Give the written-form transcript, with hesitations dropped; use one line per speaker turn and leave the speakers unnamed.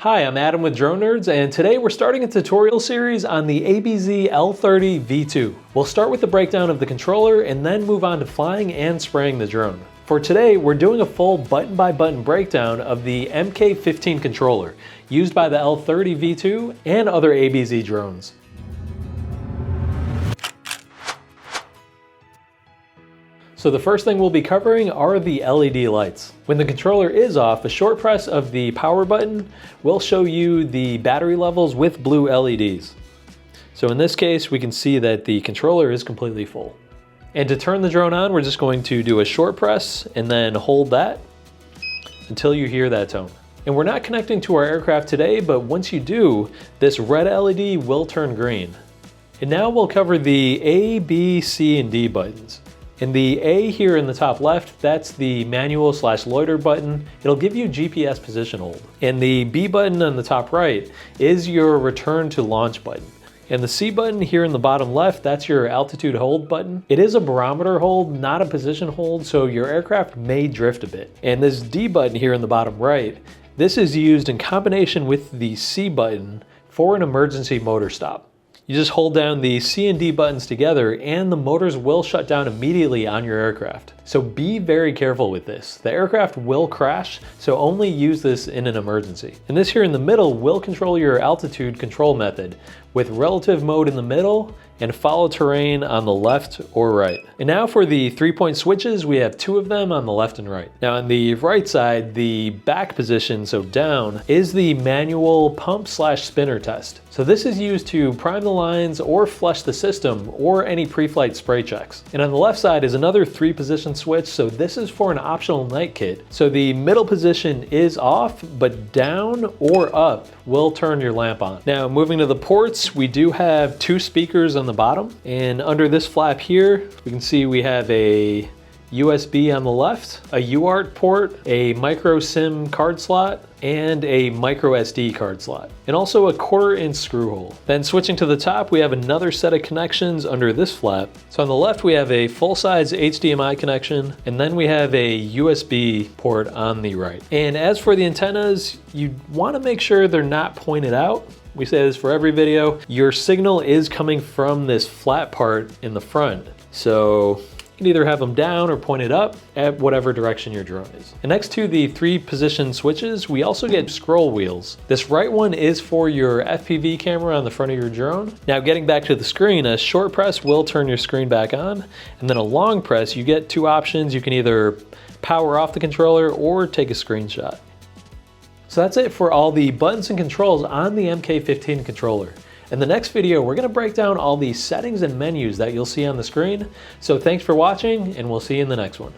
Hi, I'm Adam with Drone Nerds, and today we're starting a tutorial series on the ABZ L30 V2. We'll start with the breakdown of the controller and then move on to flying and spraying the drone. For today, we're doing a full button-by-button breakdown of the MK15 controller, used by the L30 V2 and other ABZ drones. So the first thing we'll be covering are the LED lights. When the controller is off, a short press of the power button will show you the battery levels with blue LEDs. So in this case, we can see that the controller is completely full. And to turn the drone on, we're just going to do a short press and then hold that until you hear that tone. And we're not connecting to our aircraft today, but once you do, this red LED will turn green. And now we'll cover the A, B, C, and D buttons. And the A here in the top left, that's the manual/loiter button. It'll give you GPS position hold. And the B button on the top right is your return to launch button. And the C button here in the bottom left, that's your altitude hold button. It is a barometer hold, not a position hold, so your aircraft may drift a bit. And this D button here in the bottom right, this is used in combination with the C button for an emergency motor stop. You just hold down the C and D buttons together and the motors will shut down immediately on your aircraft. So be very careful with this. The aircraft will crash, so only use this in an emergency. And this here in the middle will control your altitude control method with relative mode in the middle and follow terrain on the left or right. And now for the 3-point switches, we have 2 of them on the left and right. Now on the right side, the back position, so down, is the manual pump/spinner test. So this is used to prime the lines or flush the system or any pre-flight spray checks. And on the left side is another 3-position switch, so this is for an optional night kit. So the middle position is off, but down or up will turn your lamp on. Now moving to the ports, we do have 2 speakers on the bottom, and under this flap here we can see we have a USB on the left, a UART port, a micro SIM card slot, and a micro SD card slot, and also a 1/4-inch screw hole. Then switching to the top, we have another set of connections under this flap. So on the left we have a full-size HDMI connection, and then we have a USB port on the right. And as for the antennas, you want to make sure they're not pointed out. We say this for every video. Your signal is coming from this flat part in the front. So you can either have them down or pointed up at whatever direction your drone is. And next to the 3-position switches, we also get scroll wheels. This right one is for your FPV camera on the front of your drone. Now getting back to the screen, a short press will turn your screen back on, and then a long press, you get 2 options. You can either power off the controller or take a screenshot. So that's it for all the buttons and controls on the MK15 controller. In the next video, we're going to break down all the settings and menus that you'll see on the screen. So thanks for watching, and we'll see you in the next one.